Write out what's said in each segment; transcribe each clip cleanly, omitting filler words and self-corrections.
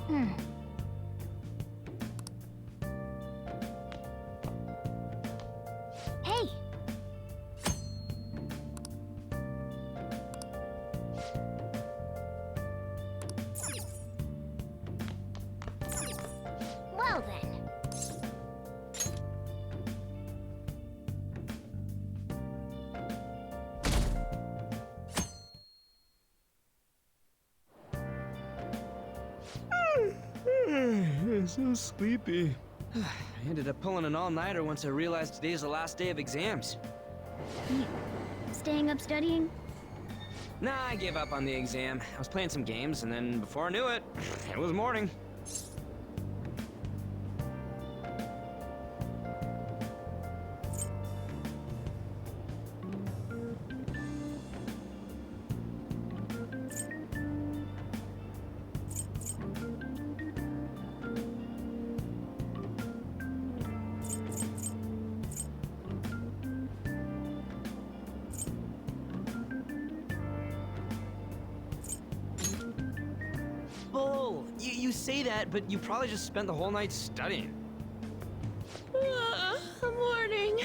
Hmm. Hey! Well then. I'm so sleepy. I ended up pulling an all-nighter once I realized today's the last day of exams. You staying up studying? Nah, I gave up on the exam. I was playing some games, and then before I knew it, it was morning. Bull! You say that, but you probably just spent the whole night studying. Morning.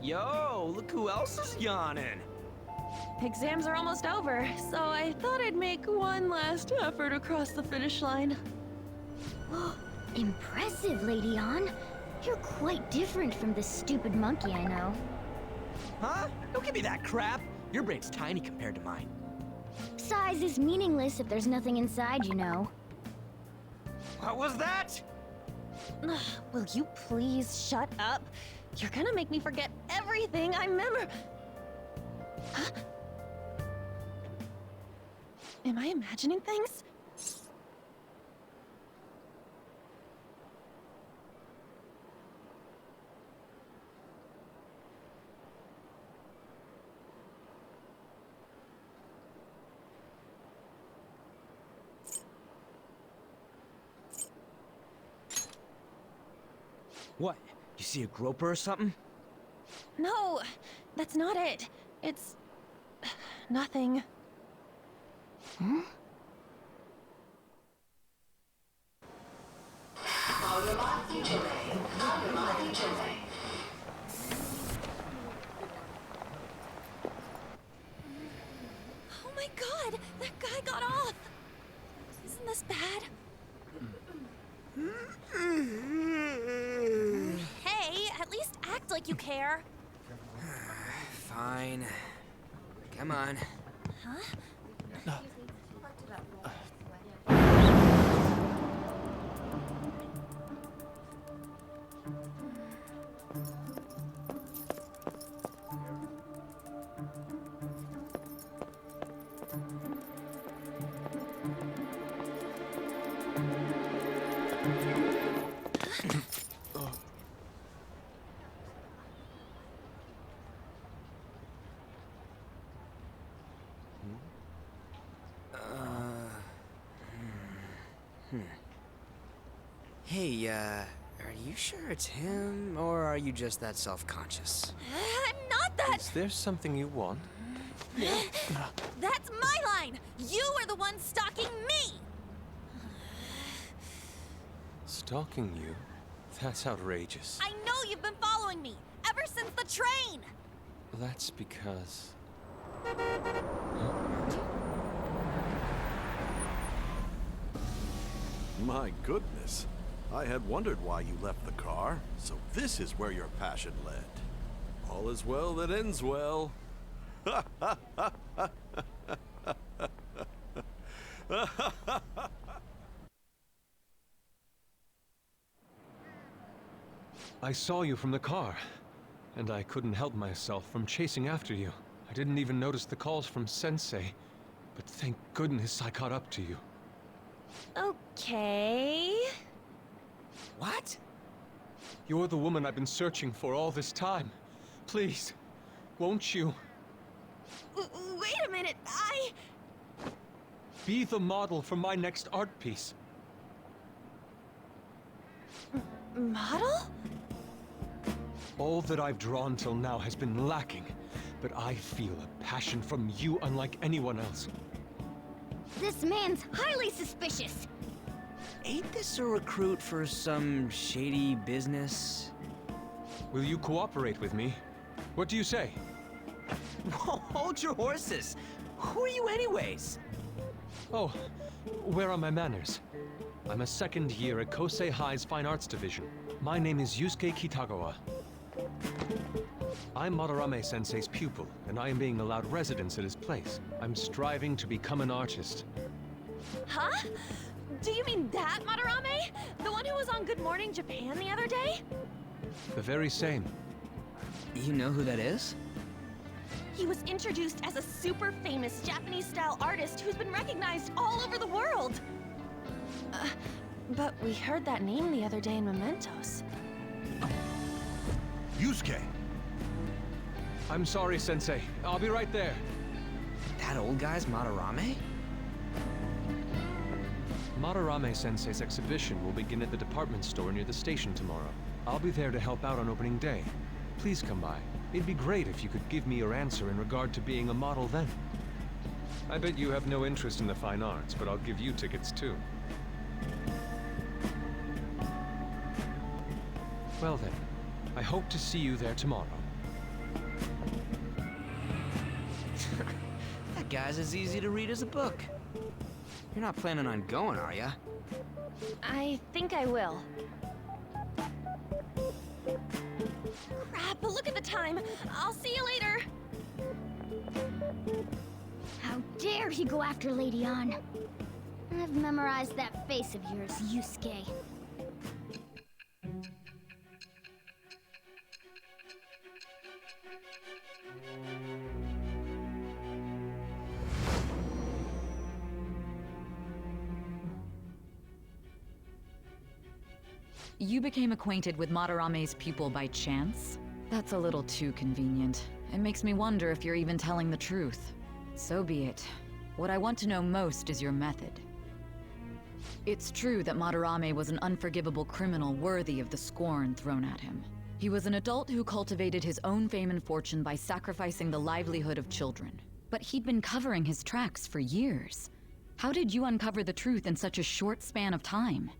Yo, look who else is yawning. Exams are almost over, so I thought I'd make one last effort across the finish line. Impressive, Lady Ann. You're quite different from this stupid monkey I know. Huh? Don't give me that crap. Your brain's tiny compared to mine. Size is meaningless if there's nothing inside, you know. What was that? Will you please shut up? You're gonna make me forget everything I remember. Huh? Am I imagining things? What? You see a groper or something? No, that's not it. It's nothing. Huh? Oh my god, that guy got off. Isn't this bad? Hey, at least act like you care. Fine. Come on. Huh? Hey, are you sure it's him, or are you just that self-conscious? I'm not that. Is there something you want? That's my line. You are the one stalking me. Stalking you? That's outrageous. I know you've been following me ever since the train. That's because... My goodness. I had wondered why you left the car, so this is where your passion led. All is well that ends well. I saw you from the car, and I couldn't help myself from chasing after you. I didn't even notice the calls from Sensei, but thank goodness I caught up to you. Okay. What? You're the woman I've been searching for all this time. Please, won't you Wait a minute. be the model for my next art piece? Model? All that I've drawn till now has been lacking, but I feel a passion from you unlike anyone else. This man's highly suspicious. ain't this a recruit for some shady business? Will you cooperate with me? What do you say? Whoa, hold your horses! Who are you anyways? Oh, where are my manners? I'm a second year at Kosei High's Fine Arts Division. My name is Yusuke Kitagawa. I'm Madarame-sensei's pupil, and I am being allowed residence at his place. I'm striving to become an artist. Huh? Do you mean that Madarame? The one who was on Good Morning Japan the other day? The very same. You know who that is? He was introduced as a super famous Japanese-style artist who's been recognized all over the world. But we heard that name the other day in Mementos. Yusuke! I'm sorry, Sensei. I'll be right there. That old guy's Madarame? Madarame-sensei's exhibition will begin at the department store near the station tomorrow. I'll be there to help out on opening day. Please come by. It'd be great if you could give me your answer in regard to being a model then. I bet you have no interest in the fine arts, but I'll give you tickets too. Well then, I hope to see you there tomorrow. That guy's as easy to read as a book. You're not planning on going, are ya? I think I will. Crap, look at the time. I'll see you later. How dare he go after Lady Ann? I've memorized that face of yours, Yusuke. You became acquainted with Madarame's pupil by chance? That's a little too convenient. It makes me wonder if you're even telling the truth. So be it. What I want to know most is your method. It's true that Madarame was an unforgivable criminal worthy of the scorn thrown at him. He was an adult who cultivated his own fame and fortune by sacrificing the livelihood of children. But he'd been covering his tracks for years. How did you uncover the truth in such a short span of time?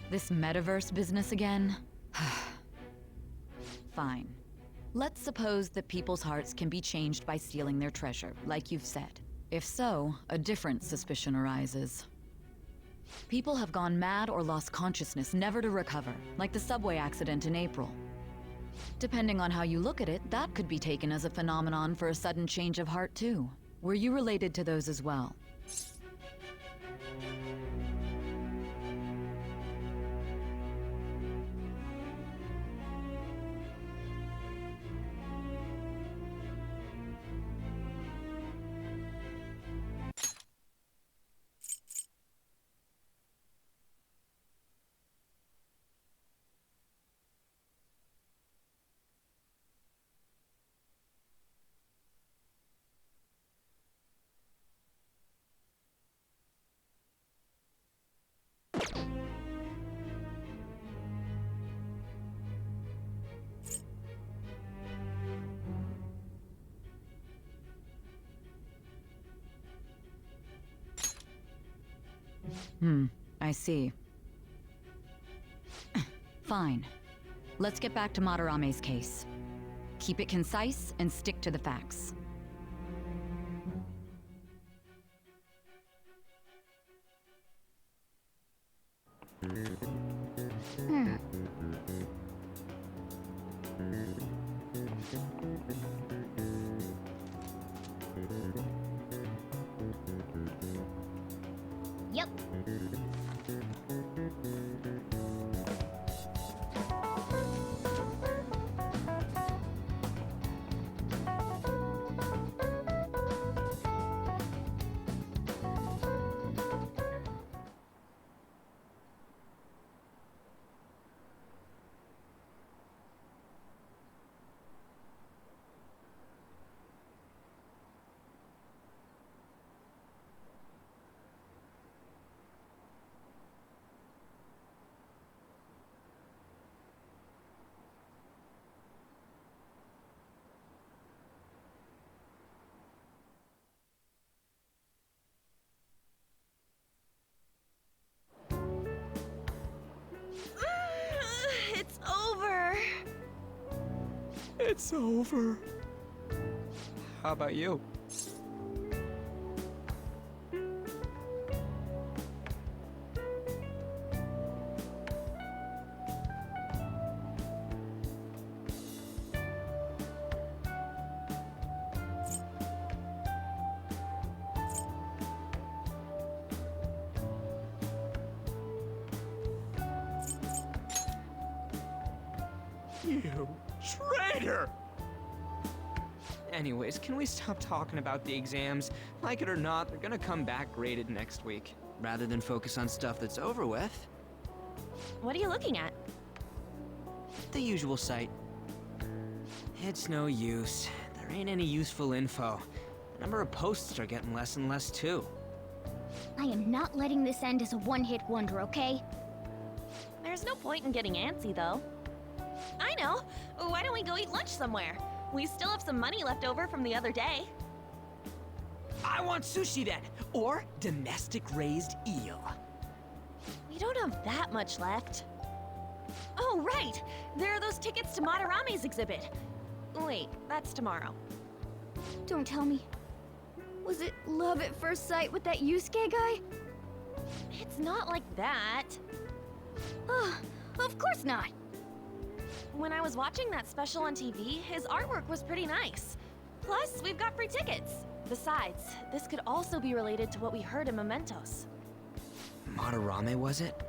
This metaverse business again? Fine. Let's suppose that people's hearts can be changed by stealing their treasure, like you've said. If so, a different suspicion arises. People have gone mad or lost consciousness, never to recover, like the subway accident in April. Depending on how you look at it, that could be taken as a phenomenon for a sudden change of heart too. Were you related to those as well? I see. Fine. Let's get back to Madarame's case. Keep it concise and stick to the facts. Hmm. Yep. It's over. It's over. How about you? You traitor! Anyways, can we stop talking about the exams? Like it or not, they're gonna come back graded next week. Rather than focus on stuff that's over with, What are you looking at? the usual site. It's no use. There ain't any useful info. The number of posts are getting less and less too. I am not letting this end as a one-hit wonder, okay? There's no point in getting antsy, though. I know. Why don't we go eat lunch somewhere? We still have some money left over from the other day. I want sushi then, or domestic raised eel. We don't have that much left. Oh, right! There are those tickets to Madarame's exhibit. Wait, that's tomorrow. Don't tell me. Was it love at first sight with that Yusuke guy? It's not like that. Of course not. When I was watching that special on TV, his artwork was pretty nice. Plus, we've got free tickets. Besides, this could also be related to what we heard in Mementos. Madarame, was it?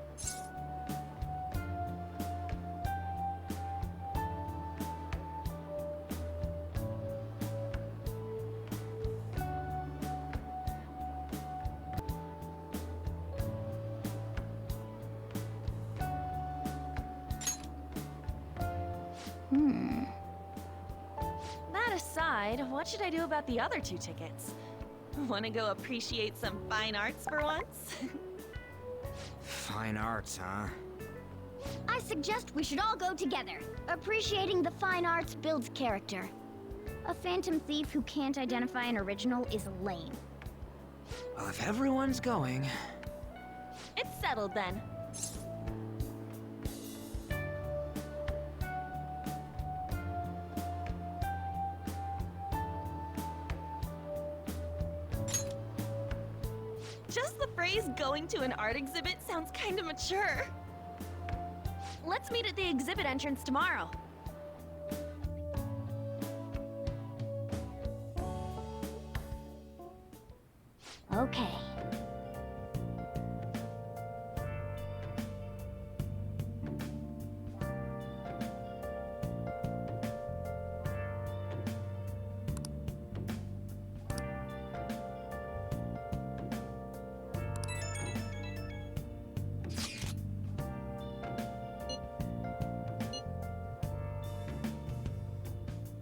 That aside, what should I do about the other 2 tickets? Want to go appreciate some fine arts for once? Fine arts, huh? I suggest we should all go together. Appreciating the fine arts builds character. A phantom thief who can't identify an original is lame. Well, if everyone's going... It's settled then. Just the phrase going to an art exhibit sounds kind of mature. Let's meet at the exhibit entrance tomorrow. Okay.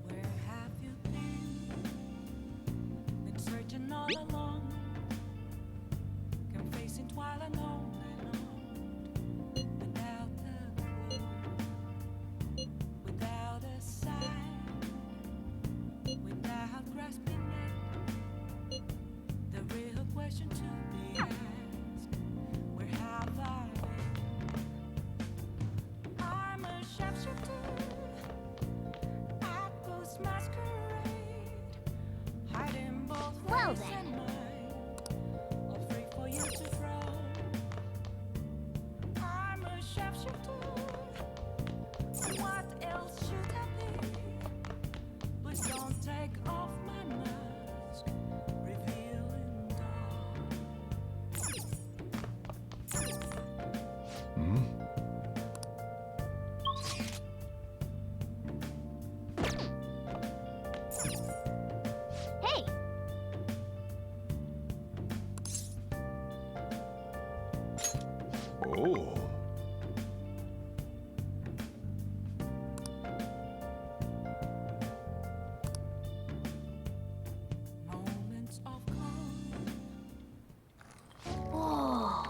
Where have you been? Been searching all along, confessing while alone and on, without a clue, without a sign, without grasping it. The real question to be asked: where have I been? I'm a sharpshooter. Masquerade, hiding both Well face then. and mind, all free for you to throw. Oh. Moments of calm. Whoa.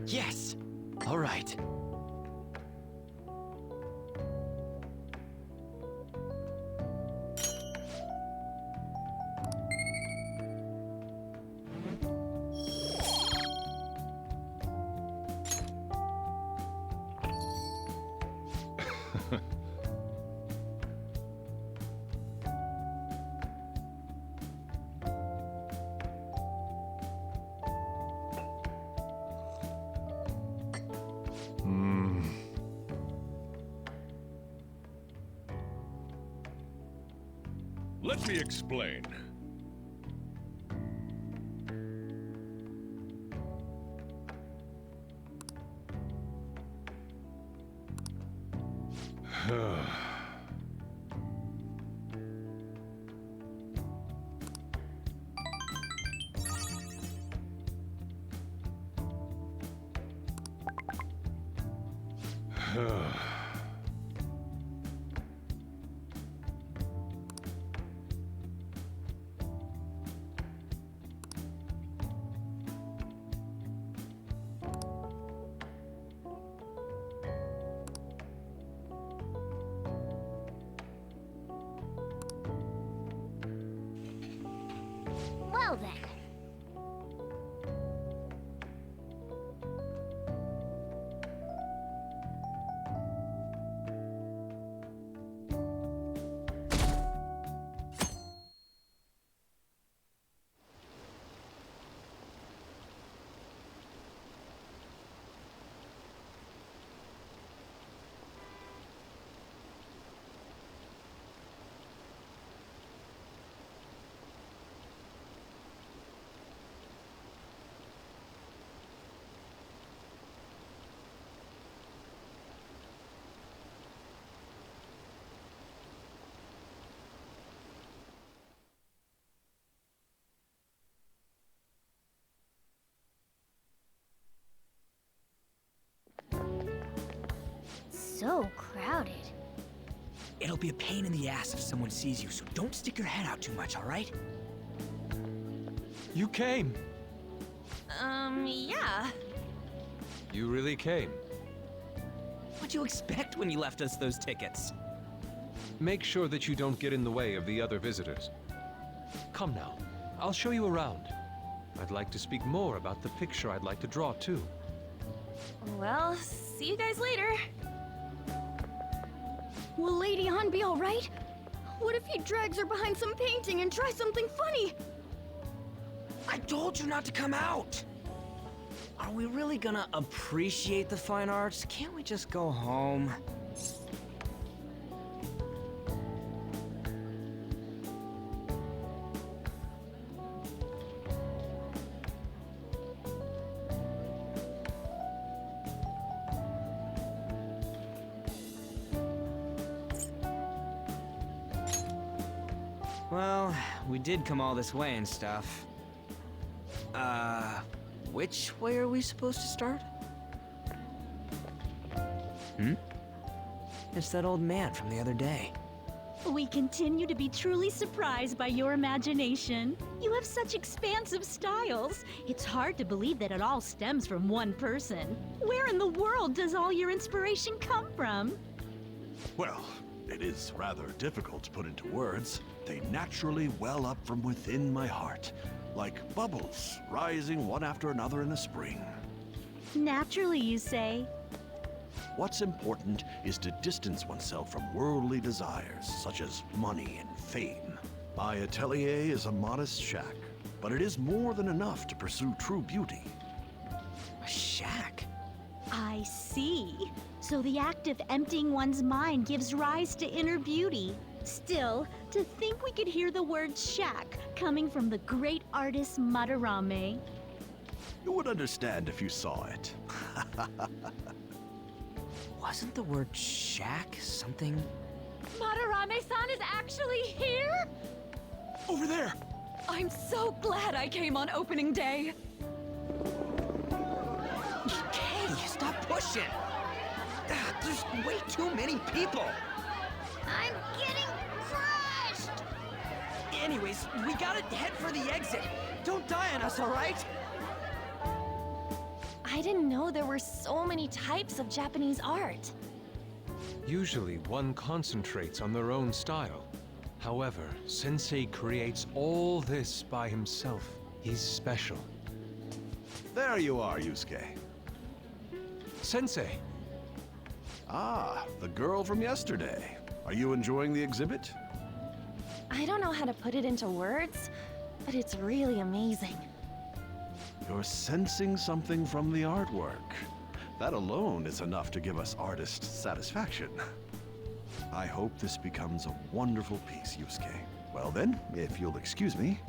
Yes! All right. Let me explain. Well then. So crowded. It'll be a pain in the ass if someone sees you, so don't stick your head out too much, all right? You came. Yeah. You really came. What'd you expect when you left us those tickets? Make sure that you don't get in the way of the other visitors. Come now, I'll show you around. I'd like to speak more about the picture I'd like to draw, too. Well, see you guys later. Will Lady Han be alright? What if he drags her behind some painting and tries something funny? I told you not to come out! Are we really gonna appreciate the fine arts? Can't we just go home? Well, we did come all this way and stuff. Which way are we supposed to start? It's that old man from the other day. We continue to be truly surprised by your imagination. You have such expansive styles. It's hard to believe that it all stems from one person. Where in the world does all your inspiration come from? Well, it is rather difficult to put into words. They naturally well up from within my heart, like bubbles rising one after another in the spring. Naturally, you say. What's important is to distance oneself from worldly desires, such as money and fame. My atelier is a modest shack, but it is more than enough to pursue true beauty. A shack? I see. So the act of emptying one's mind gives rise to inner beauty. Still, to think we could hear the word shack coming from the great artist Madarame. You would understand if you saw it. Wasn't the word shack something? Madarame-san is actually here? Over there! I'm so glad I came on opening day. Hey, stop pushing! There's way too many people! I'm getting crushed! Anyways, we gotta head for the exit. Don't die on us, alright? I didn't know there were so many types of Japanese art. Usually, one concentrates on their own style. However, Sensei creates all this by himself. He's special. There you are, Yusuke. Sensei! Ah, the girl from yesterday. Are you enjoying the exhibit? I don't know how to put it into words, but it's really amazing. You're sensing something from the artwork. That alone is enough to give us artist satisfaction. I hope this becomes a wonderful piece, Yusuke. Well then, if you'll excuse me.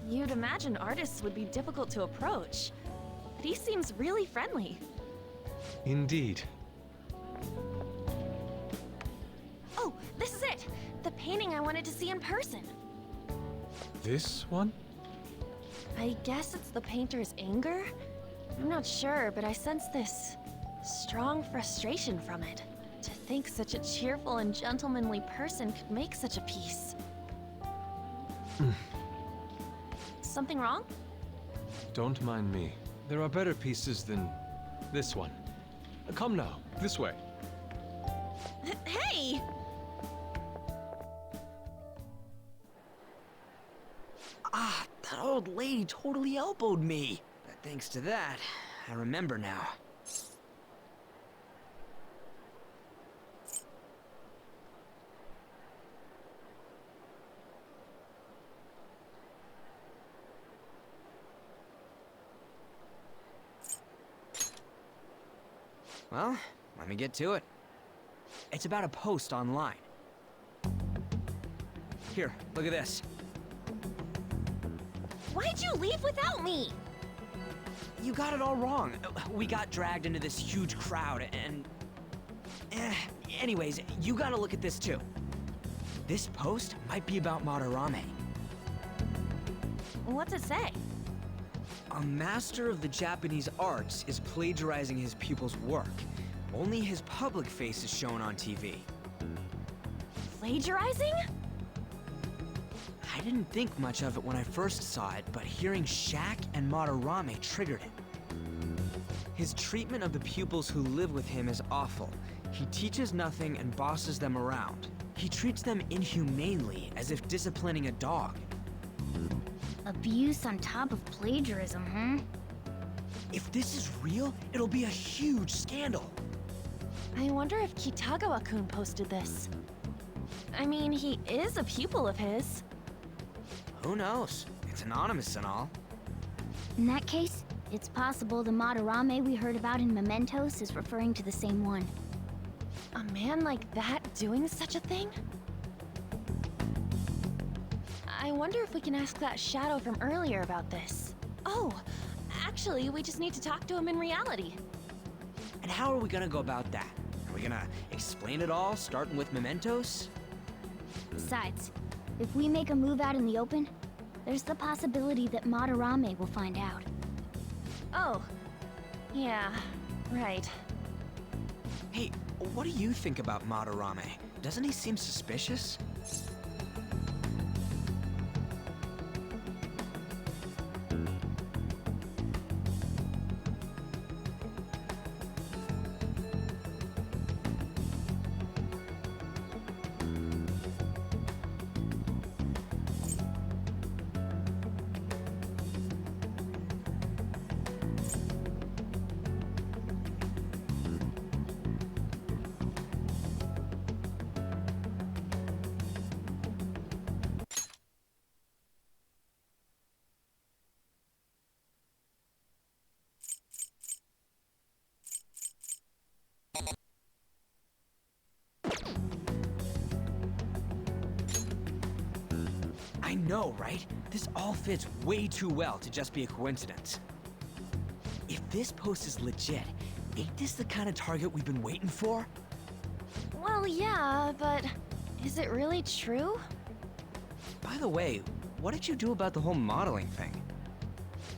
You'd imagine artists would be difficult to approach, but he seems really friendly. Indeed. Oh, this is it! The painting I wanted to see in person. This one? I guess it's the painter's anger? I'm not sure, but I sense this strong frustration from it. To think such a cheerful and gentlemanly person could make such a piece. Something wrong? Don't mind me. There are better pieces than this one. Come now, this way. Hey! Ah, that old lady totally elbowed me. But thanks to that, I remember now. Well, let me get to it. It's about a post online. Here, look at this. Why'd you leave without me? You got it all wrong. We got dragged into this huge crowd and... Anyways, you gotta look at this too. This post might be about Madarame. What's it say? A master of the Japanese arts is plagiarizing his pupil's work. Only his public face is shown on TV. Plagiarizing? I didn't think much of it when I first saw it, but hearing Shaq and Madarame triggered it. His treatment of the pupils who live with him is awful. He teaches nothing and bosses them around. He treats them inhumanely, as if disciplining a dog. Abuse on top of plagiarism, huh? If this is real, it'll be a huge scandal. I wonder if Kitagawa-kun posted this. I mean, he is a pupil of his. Who knows? It's anonymous and all. In that case, it's possible the Madarame we heard about in Mementos is referring to the same one. A man like that doing such a thing? I wonder if we can ask that shadow from earlier about this. Oh, actually, we just need to talk to him in reality. And how are we gonna go about that? Are we gonna explain it all, starting with Mementos? Besides, if we make a move out in the open, there's the possibility that Madarame will find out. Oh, yeah, right. Hey, what do you think about Madarame? Doesn't he seem suspicious? I know, right? This all fits way too well to just be a coincidence. If this post is legit, ain't this the kind of target we've been waiting for? Well, yeah, but Is it really true? By the way, what did you do about the whole modeling thing?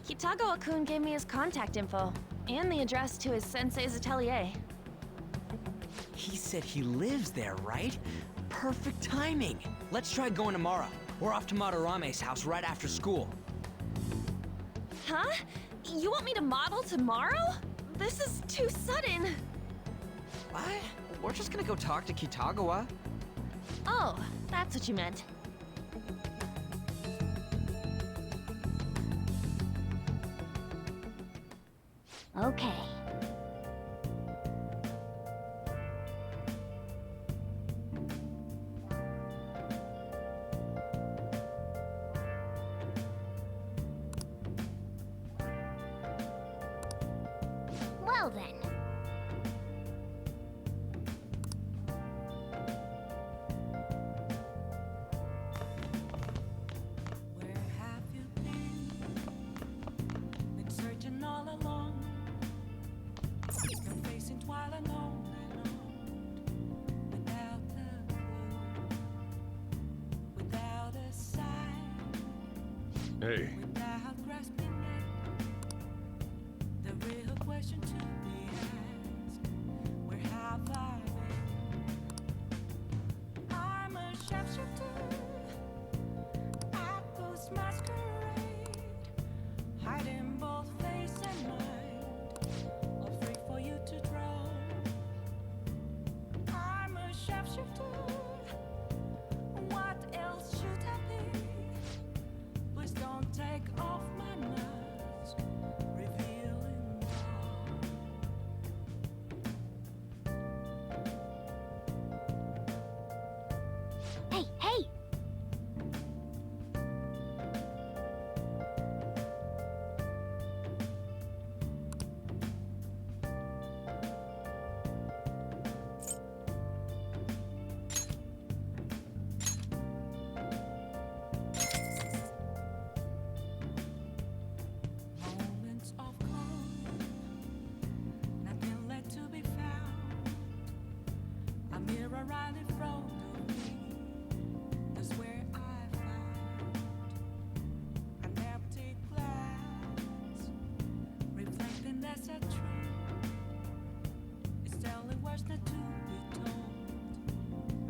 Kitagawa-kun gave me his contact info, and the address to his sensei's atelier. He said he lives there, right? Perfect timing. Let's try going tomorrow. We're off to Madarame's house right after school. Huh? You want me to model tomorrow? This is too sudden. What? We're just gonna go talk to Kitagawa. Oh, that's what you meant. Okay. Well then. Where have you been? Been searching all along. Been facing twilight on and on. Without a clue. Without a sign. Hey, Without grasping it. The real question to be asked. Where have I been? I'm a sharpshooter. Apples masquerade, hiding both face and mind, all free for you to draw. I'm a sharpshooter. What else should I be? Please don't take off my mask, revealing all. Hey, hey! Moments of calm, nothing left to be found. A mirror right in front of me, that's where I found an empty glass, reflecting that's a truth. It's telling what's not to be told.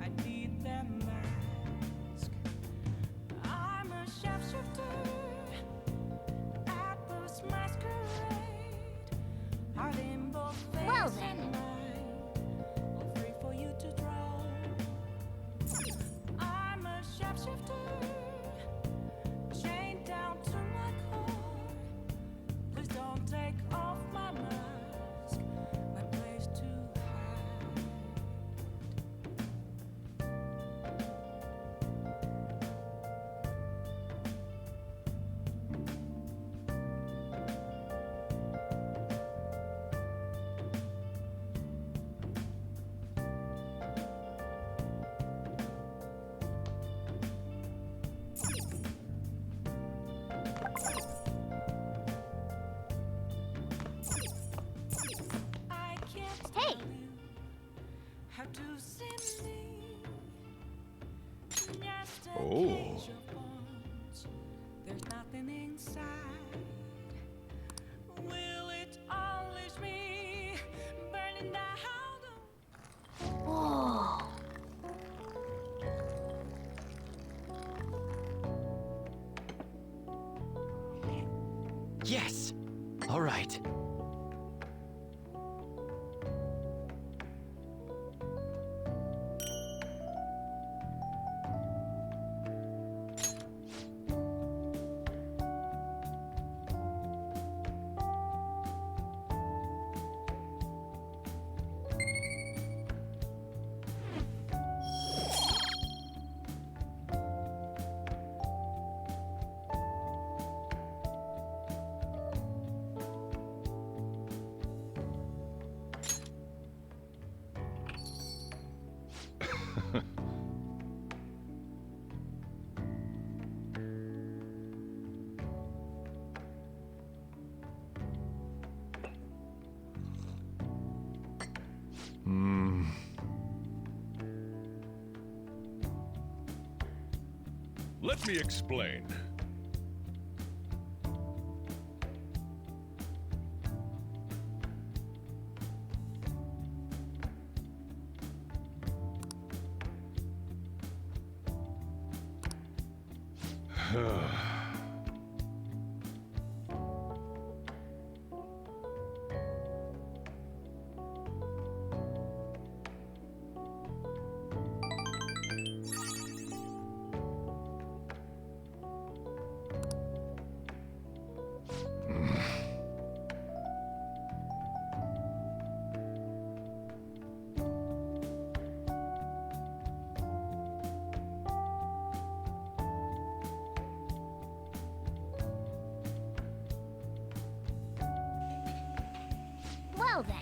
I need that mask. I'm a sharpshooter. Apples masquerade, hiding both face Well then. and mind, all free for you to draw. I'm a sharpshooter, chained down to my core. Please don't take off my mask, my place to hide. I can't Hey! tell you how to see me. Just a cage of bones. There's nothing inside. Will it unleash me? Burning down. Whoa! Yes! All right. Let me explain. Well then.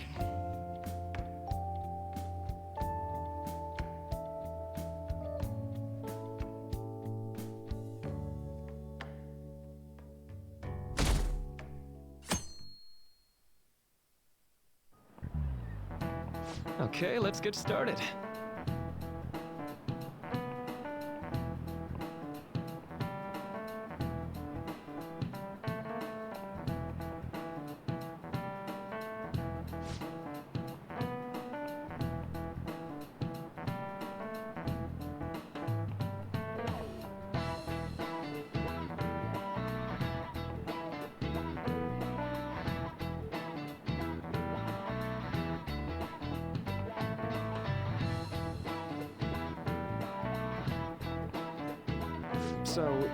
Okay, let's get started. So...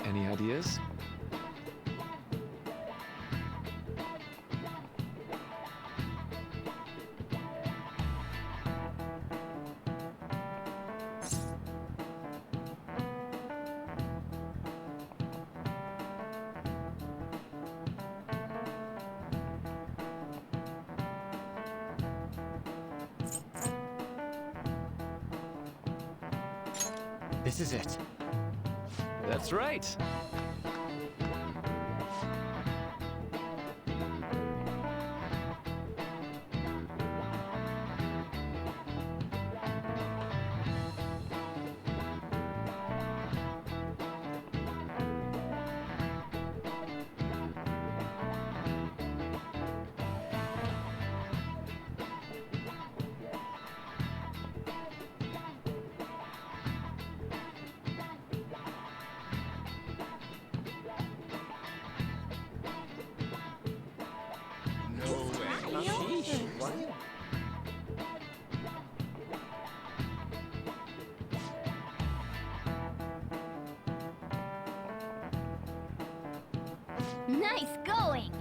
Any ideas? This is it. That's right. Nice going!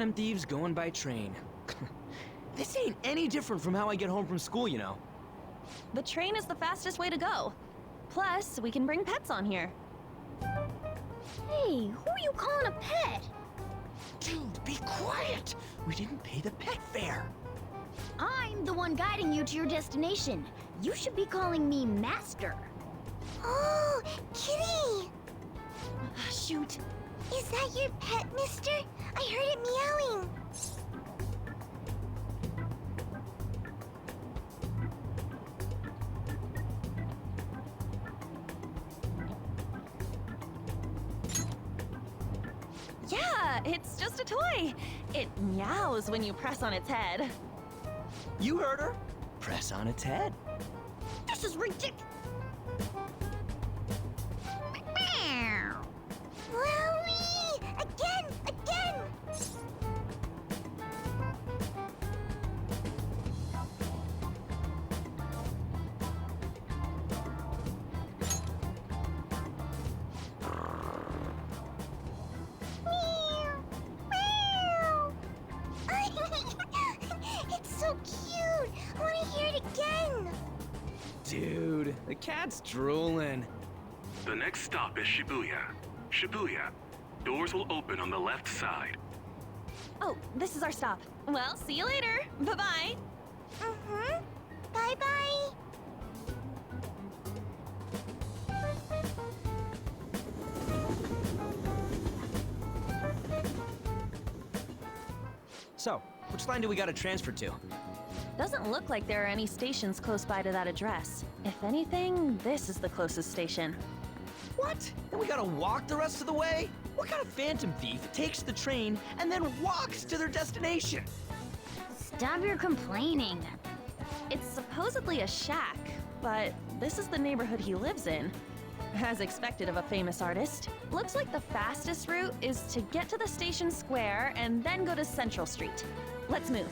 Phantom Thieves going by train. This ain't any different from how I get home from school, you know. The train is the fastest way to go. Plus, we can bring pets on here. Hey, who are you calling a pet? Dude, be quiet! We didn't pay the pet fare. I'm the one guiding you to your destination. You should be calling me Master. Oh, Kitty! Shoot. Is that your pet, mister? I heard it meowing. Yeah, it's just a toy. It meows when you press on its head. You heard her. Press on its head. This is ridiculous. Wowie! Again! Meow! It's so cute! I want to hear it again! Dude, the cat's drooling. The next stop is Shibuya. Shibuya. Doors will open on the left side. Oh, this is our stop. Well, see you later. Bye-bye. Mm-hmm. Bye-bye! So, which line do we gotta transfer to? Doesn't look like there are any stations close by to that address. If anything, this is the closest station. What? And we gotta walk the rest of the way? What kind of phantom thief takes the train and then walks to their destination? Stop your complaining. It's supposedly a shack, but this is the neighborhood he lives in. As expected of a famous artist, looks like the fastest route is to get to the station square and then go to Central Street. Let's move.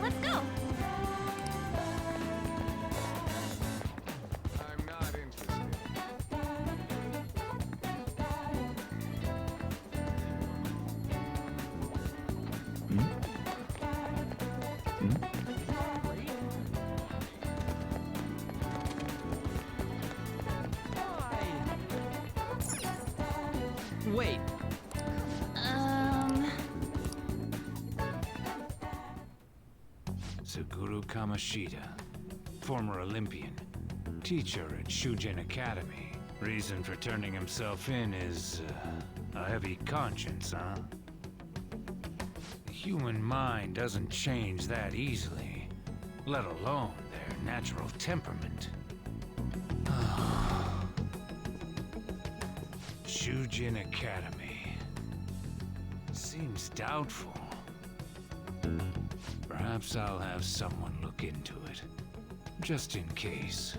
Let's go! I'm not interested. Wait, Suguru Kamoshida, former Olympian, teacher at Shujin Academy. Reason for turning himself in is a heavy conscience, huh? The human mind doesn't change that easily, let alone their natural temperament. Shujin Academy. Seems doubtful. Perhaps I'll have someone look into it, just in case.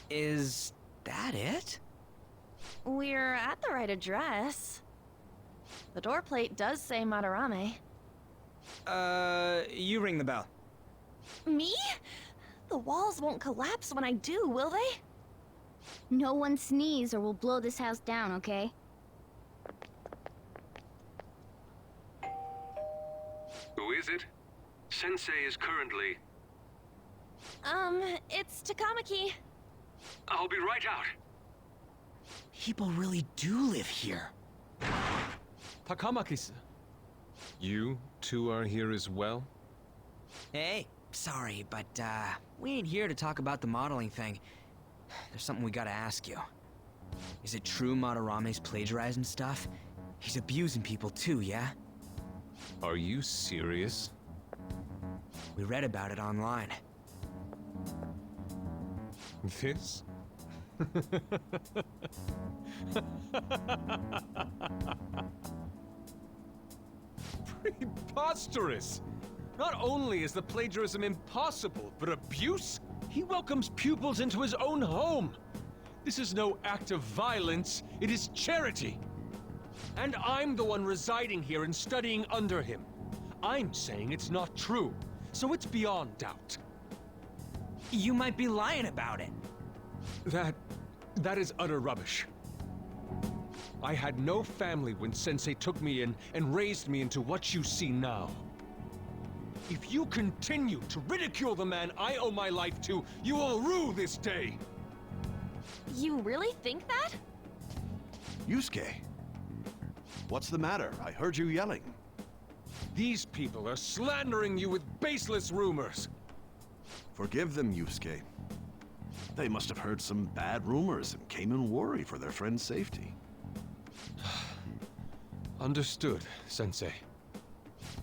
Is that it? We're at the right address. The door plate does say Madarame. You ring the bell. Me? The walls won't collapse when I do, will they? No one sneeze or we'll blow this house down, okay? Who is it? Sensei is currently... It's Takamaki. I'll be right out. People really do live here. Takamaki-san. You two are here as well? Hey, sorry, but, we ain't here to talk about the modeling thing. There's something we gotta ask you. Is it true Madarame's plagiarizing stuff? He's abusing people too, yeah? Are you serious? We read about it online. This? Preposterous! Not only is the plagiarism impossible, but abuse? He welcomes pupils into his own home! This is no act of violence, it is charity! And I'm the one residing here and studying under him. I'm saying it's not true, so it's beyond doubt. You might be lying about it. That is utter rubbish. I had no family when Sensei took me in and raised me into what you see now. If you continue to ridicule the man I owe my life to, you will rue this day! You really think that? Yusuke, what's the matter? I heard you yelling. These people are slandering you with baseless rumors. Forgive them, Yusuke. They must have heard some bad rumors and came in worry for their friend's safety. Understood, Sensei.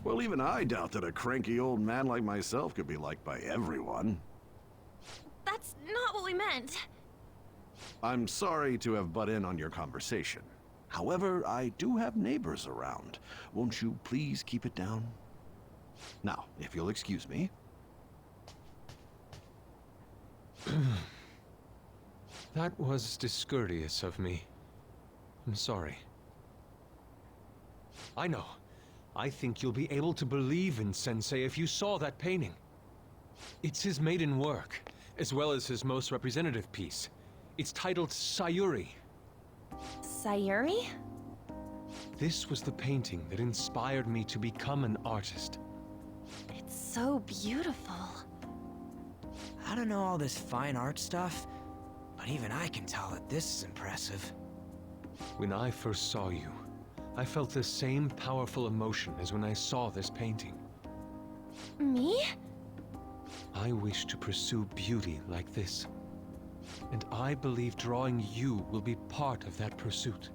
Well, even I doubt that a cranky old man like myself could be liked by everyone. That's not what we meant. I'm sorry to have butt in on your conversation. However, I do have neighbors around. Won't you please keep it down? Now, if you'll excuse me. That was discourteous of me. I'm sorry. I know. I think you'll be able to believe in Sensei if you saw that painting. It's his maiden work, as well as his most representative piece. It's titled Sayuri. Sayuri? This was the painting that inspired me to become an artist. It's so beautiful. I don't know all this fine art stuff, but even I can tell that this is impressive. When I first saw you, I felt the same powerful emotion as when I saw this painting. Me? I wish to pursue beauty like this. And I believe drawing you will be part of that pursuit.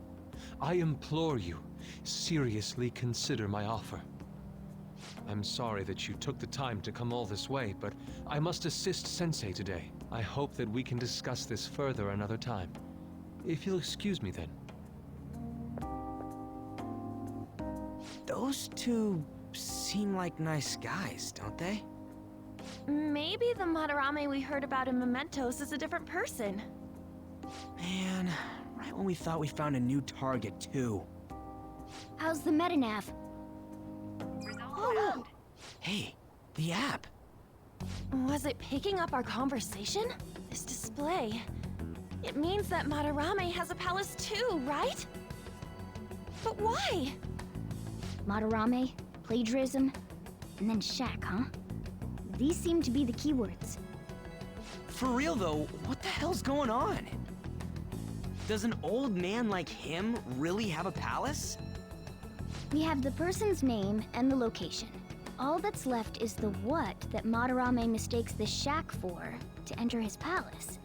I implore you, seriously consider my offer. I'm sorry that you took the time to come all this way, but I must assist Sensei today. I hope that we can discuss this further another time. If you'll excuse me then. Those two seem like nice guys, don't they? Maybe the Madarame we heard about in Mementos is a different person. Man, right when we thought we found a new target, too. How's the metanav? Oh, Hey, the app. was it picking up our conversation? This display. It means that Madarame has a palace too, right? But why? Madarame, plagiarism, and then shack, huh? These seem to be the keywords. For real though, what the hell's going on? Does an old man like him really have a palace? We have the person's name and the location. All that's left is the what that Madarame mistakes the shack for to enter his palace.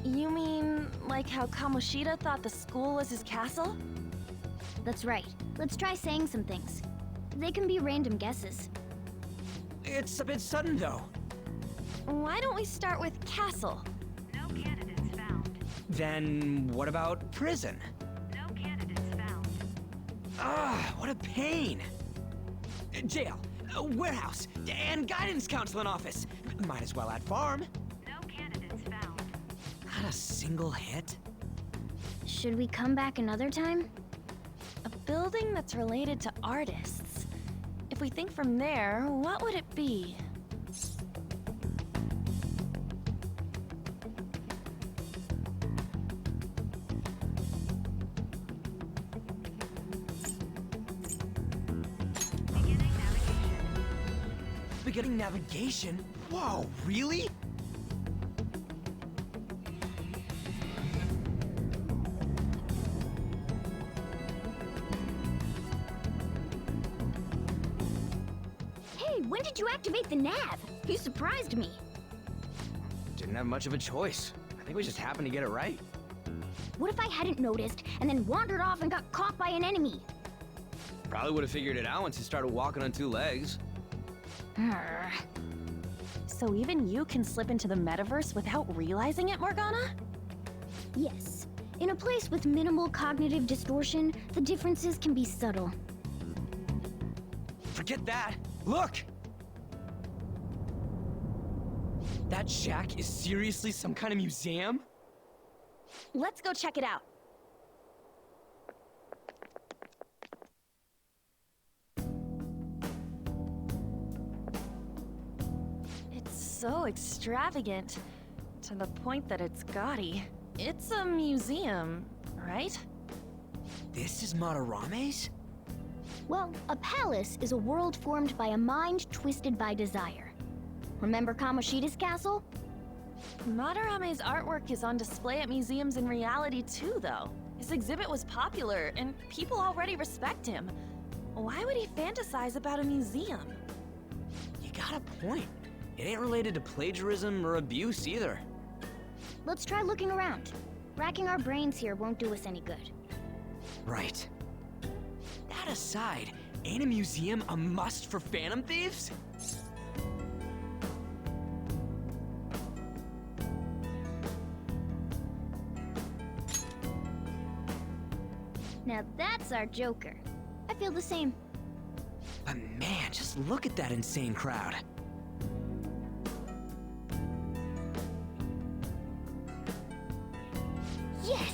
You mean, like how Kamoshida thought the school was his castle? That's right. Let's try saying some things. They can be random guesses. It's a bit sudden, though. Why don't we start with castle? No candidates found. Then what about prison? No candidates found. Ah, what a pain! Jail, warehouse, and guidance counseling office. Might as well add farm. No candidates found. Not a single hit? Should we come back another time? A building that's related to artists. If we think from there, what would it be? Beginning navigation? Whoa, really? Hey, when did you activate the nav? You surprised me. Didn't have much of a choice. I think we just happened to get it right. What if I hadn't noticed and then wandered off and got caught by an enemy? Probably would have figured it out once you started walking on 2 legs. Arr. So even you can slip into the metaverse without realizing it, Morgana? Yes. In a place with minimal cognitive distortion, the differences can be subtle. Forget that. Look! That shack is seriously some kind of museum? Let's go check it out. It's so extravagant, to the point that it's gaudy. It's a museum, right? This is Madarame's? Well, a palace is a world formed by a mind twisted by desire. Remember Kamoshida's castle? Madarame's artwork is on display at museums in reality too, though. His exhibit was popular, and people already respect him. Why would he fantasize about a museum? You got a point. It ain't related to plagiarism or abuse either. Let's try looking around. Racking our brains here won't do us any good. Right. That aside, ain't a museum a must for Phantom Thieves? Now that's our Joker. I feel the same. But man, just look at that insane crowd. Yes!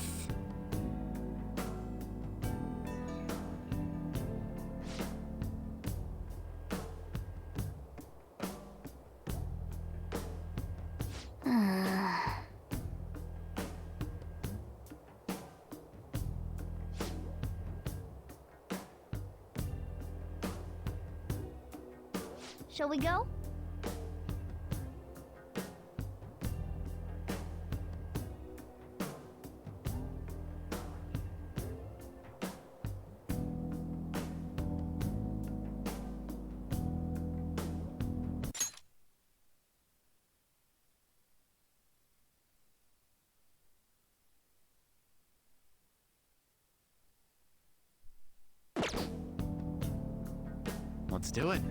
Shall we go? Let's do it.